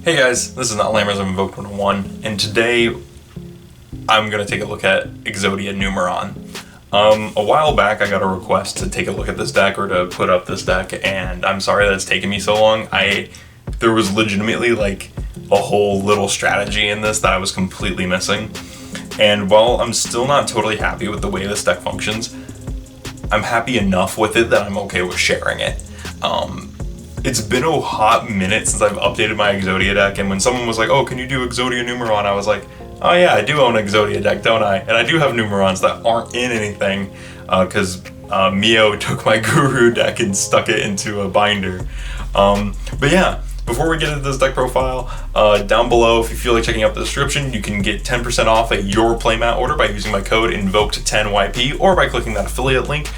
Hey guys, this is Not Lammers of Invoked 101, and today I'm going to take a look at Exodia Numeron. A while back I got a request to take a look at this deck or to put up this deck, and I'm sorry that it's taken me so long. There was legitimately like a whole little strategy in this that I was completely missing, and while I'm still not totally happy with the way this deck functions, I'm happy enough with it that I'm okay with sharing it. It's been a hot minute since I've updated my Exodia deck, and when someone was like, oh, can you do Exodia Numeron? I was like, oh yeah, I do own an Exodia deck, don't I? And I do have Numerons that aren't in anything, because Mio took my Guru deck and stuck it into a binder. But yeah, before we get into this deck profile, down below, if you feel like checking out the description, you can get 10% off at your playmat order by using my code INVOKED10YP or by clicking that affiliate link.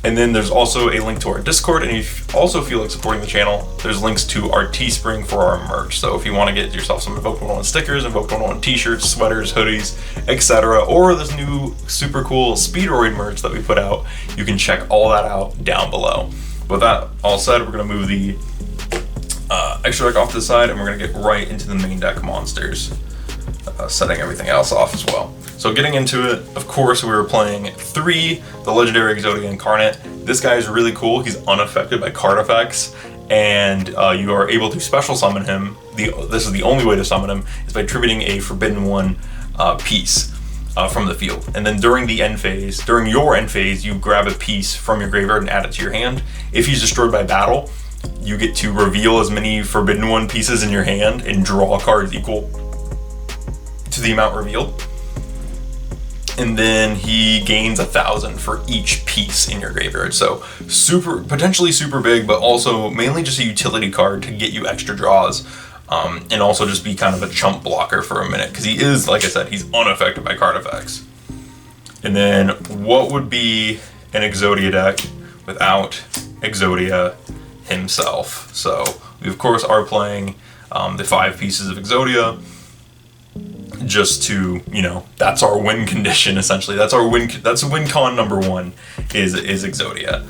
And then there's also a link to our Discord, and if you also feel like supporting the channel, there's links to our Teespring for our merch. So if you want to get yourself some Invoked 101 stickers, Invoked 101 t-shirts, sweaters, hoodies, etc., or this new super cool Speedroid merch that we put out, you can check all that out down below. With that all said, we're going to move the extra deck off to the side, and we're going to get right into the main deck monsters, setting everything else off as well. So getting into it, of course, we were playing 3, the Legendary Exodia Incarnate. This guy is really cool. He's unaffected by card effects, and you are able to special summon him. This is the only way to summon him, is by tributing a Forbidden One piece from the field. And then during your end phase, you grab a piece from your graveyard and add it to your hand. If he's destroyed by battle, you get to reveal as many Forbidden One pieces in your hand and draw cards equal to the amount revealed. And then he gains 1,000 for each piece in your graveyard. So potentially super big, but also mainly just a utility card to get you extra draws, and also just be kind of a chump blocker for a minute, because he is, like I said, he's unaffected by card effects. And then what would be an Exodia deck without Exodia himself? So we of course are playing the 5 pieces of Exodia, just to, that's our win condition essentially. That's win con number 1 is Exodia.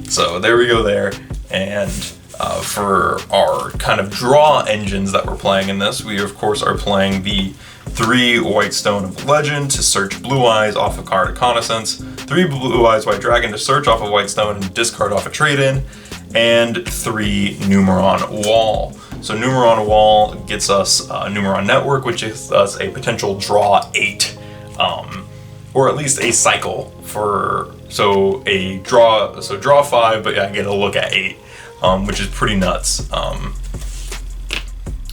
So there we go there. And for our kind of draw engines that we're playing in this, we of course are playing the 3 White Stone of Legend to search Blue Eyes off a card Reconnaissance, 3 Blue Eyes White Dragon to search off a White Stone and discard off a trade-in, and 3 Numeron Wall. So Numeron Wall gets us Numeron Network, which gives us a potential draw 8, or at least a cycle so draw 5, but I get a look at 8, which is pretty nuts.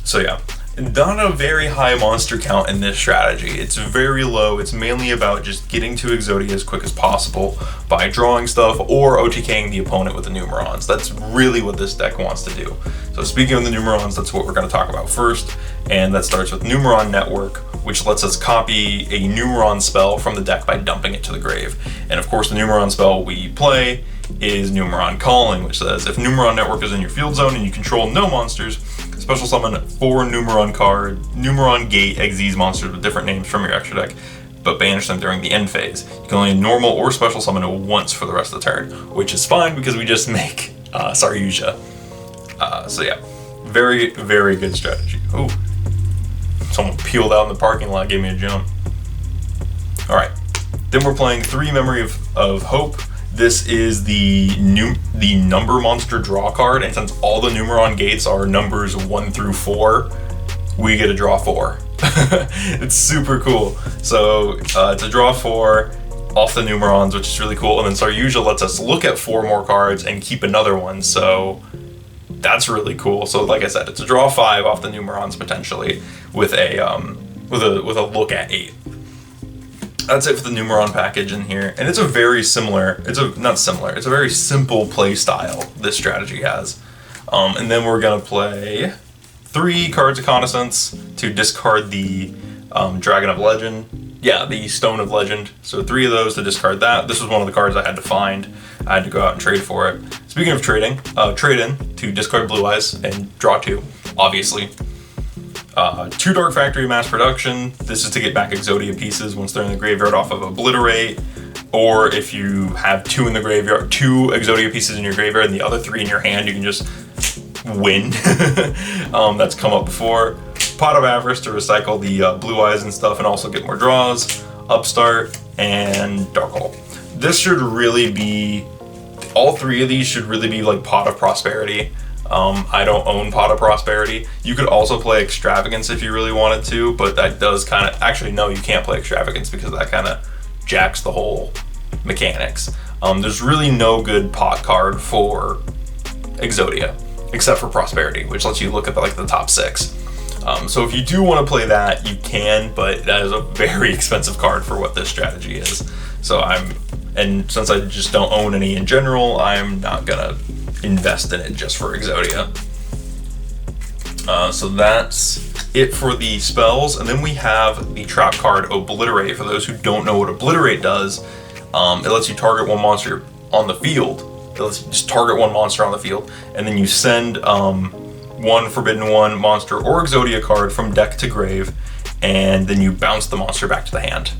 So yeah, not a very high monster count in this strategy. It's very low. It's mainly about just getting to Exodia as quick as possible by drawing stuff or OTKing the opponent with the Numerons. That's really what this deck wants to do. So speaking of the Numerons, that's what we're going to talk about first, and that starts with Numeron Network, which lets us copy a Numeron spell from the deck by dumping it to the grave. And of course the Numeron spell we play is Numeron Calling, which says if Numeron Network is in your field zone and you control no monsters, special summon 4 Numeron Gate Xyz monsters with different names from your extra deck, but banish them during the end phase. You can only normal or special summon it once for the rest of the turn, which is fine because we just make Saryuja. So yeah, very, very good strategy. Ooh, someone peeled out in the parking lot, gave me a jump. Alright, then we're playing 3 Memory of Hope. This is the number monster draw card, and since all the Numeron gates are numbers 1 through 4, we get to draw 4. It's super cool. So it's a draw 4 off the Numerons, which is really cool, and then Saryuja lets us look at 4 more cards and keep another one, so that's really cool. So like I said, it's a draw 5 off the Numerons potentially with a look at 8. That's it for the Numeron package in here, and it's a very simple play style this strategy has. And then we're gonna play 3 cards of Reconnaissance to discard the Dragon of Legend. Yeah, the Stone of Legend. So 3 of those to discard that. This was one of the cards I had to find. I had to go out and trade for it. Speaking of trading, trade in to discard Blue Eyes and draw 2, obviously. 2 Dark Factory Mass Production. This is to get back Exodia pieces once they're in the graveyard off of Obliterate, or if you have 2 in the graveyard, 2 Exodia pieces in your graveyard and the other 3 in your hand, you can just win that's come up before. Pot of Avarice to recycle the Blue Eyes and stuff and also get more draws. Upstart and Dark Hole. This should really be, all three of these should really be like Pot of Prosperity. I don't own Pot of Prosperity. You could also play Extravagance if you really wanted to, but that does kind of, actually no, you can't play Extravagance because that kind of jacks the whole mechanics. There's really no good pot card for Exodia, except for Prosperity, which lets you look at like the top 6. So if you do want to play that, you can, but that is a very expensive card for what this strategy is. So and since I just don't own any in general, I'm not gonna invest in it just for Exodia. So that's it for the spells, and then we have the trap card Obliterate. For those who don't know what Obliterate does, it lets you target one monster on the field. It lets you just target one monster on the field, and then you send one Forbidden One monster or Exodia card from deck to grave, and then you bounce the monster back to the hand.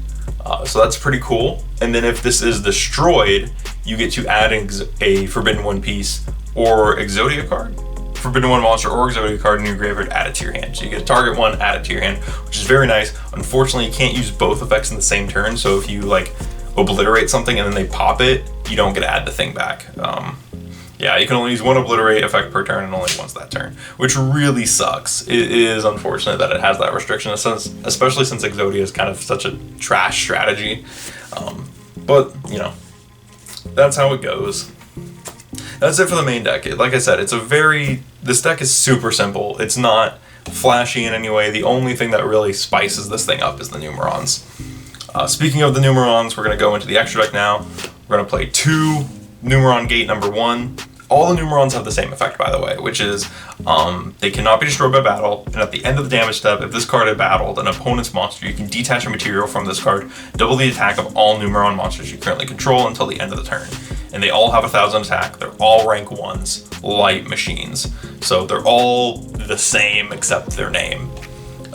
So that's pretty cool. And then if this is destroyed, you get to add a Forbidden One piece or Exodia card, Forbidden One monster or Exodia card in your graveyard, add it to your hand. So you get to target one, add it to your hand, which is very nice. Unfortunately, you can't use both effects in the same turn. So if you like Obliterate something and then they pop it, you don't get to add the thing back. Yeah, you can only use one Obliterate effect per turn and only once that turn, which really sucks. It is unfortunate that it has that restriction, especially since Exodia is kind of such a trash strategy. But, you know, that's how it goes. That's it for the main deck. Like I said, this deck is super simple. It's not flashy in any way. The only thing that really spices this thing up is the Numerons. Speaking of the Numerons, we're going to go into the extra deck now. We're going to play 2 Numeron Gate number 1. All the Numerons have the same effect, by the way, which is they cannot be destroyed by battle, and at the end of the damage step, if this card had battled an opponent's monster, you can detach a material from this card, double the attack of all Numeron monsters you currently control until the end of the turn. And they all have 1,000 attack. They're all rank 1s, light machines. So they're all the same except their name.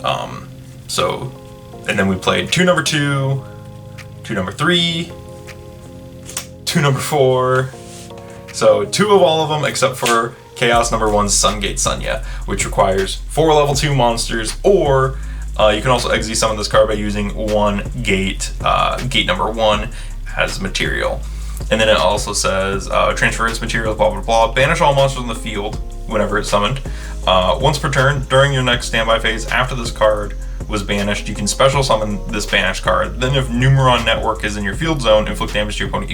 And then we played 2 number 2, 2 number 3, 2 number 4. So 2 of all of them except for Chaos number 1's Sungate Sunya, which requires 4 level 2 monsters, or you can also exile summon this card by using 1 gate, gate number 1 as material. And then it also says transfer its material, blah blah blah, banish all monsters on the field whenever it's summoned. Once per turn, during your next standby phase, after this card was banished, you can special summon this banished card. Then if Numeron Network is in your field zone, inflict damage to your opponent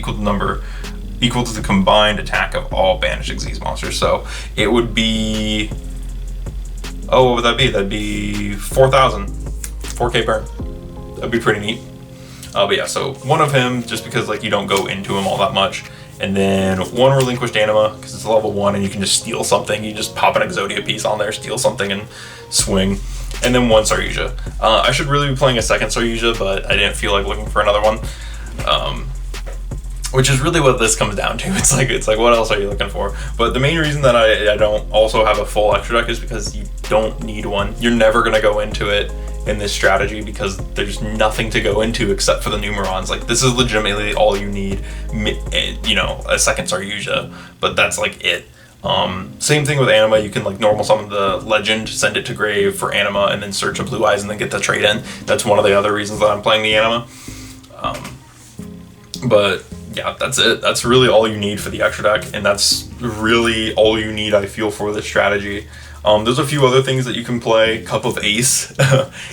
equal to the combined attack of all banished Xyz monsters. So it would be, oh, what would that be? That'd be 4,000, 4K burn. That'd be pretty neat. But yeah, so 1 of him, just because like you don't go into him all that much, and then 1 Relinquished Anima, because it's level 1 and you can just steal something. You just pop an Exodia piece on there, steal something, and swing. And then 1 Saryuja. I should really be playing a second Saryuja, but I didn't feel like looking for another one. Which is really what this comes down to. It's like what else are you looking for? But the main reason that I don't also have a full extra deck is because you don't need one. You're never gonna go into it in this strategy because there's nothing to go into except for the Numerons. Like, this is legitimately all you need, you know, a second Saryuja, but that's like it. Same thing with Anima. You can like normal summon the legend, send it to grave for Anima, and then search a Blue Eyes and then get the trade in. That's one of the other reasons that I'm playing the Anima. But yeah, that's it. That's really all you need for the extra deck, and that's really all you need, I feel, for this strategy. There's a few other things that you can play. Cup of Ace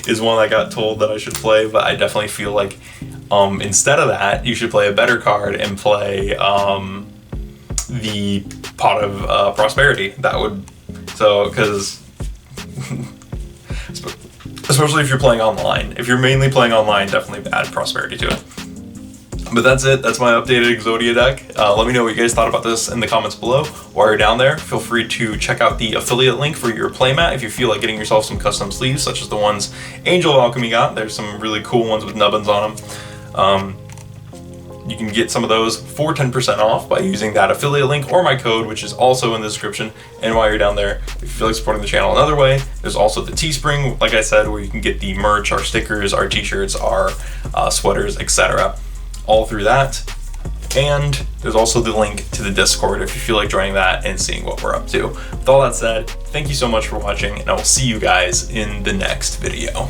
is one I got told that I should play, but I definitely feel like instead of that, you should play a better card and play the Pot of Prosperity. That would, so, because especially if you're playing online. If you're mainly playing online, definitely add Prosperity to it. But that's it. That's my updated Exodia deck. Let me know what you guys thought about this in the comments below. While you're down there, feel free to check out the affiliate link for your playmat if you feel like getting yourself some custom sleeves, such as the ones Angel of Alchemy got. There's some really cool ones with nubbins on them. You can get some of those for 10% off by using that affiliate link or my code, which is also in the description. And while you're down there, if you feel like supporting the channel another way, there's also the Teespring, like I said, where you can get the merch, our stickers, our t-shirts, our sweaters, etc. all through that. And there's also the link to the Discord if you feel like joining that and seeing what we're up to. With all that said, thank you so much for watching, and I will see you guys in the next video.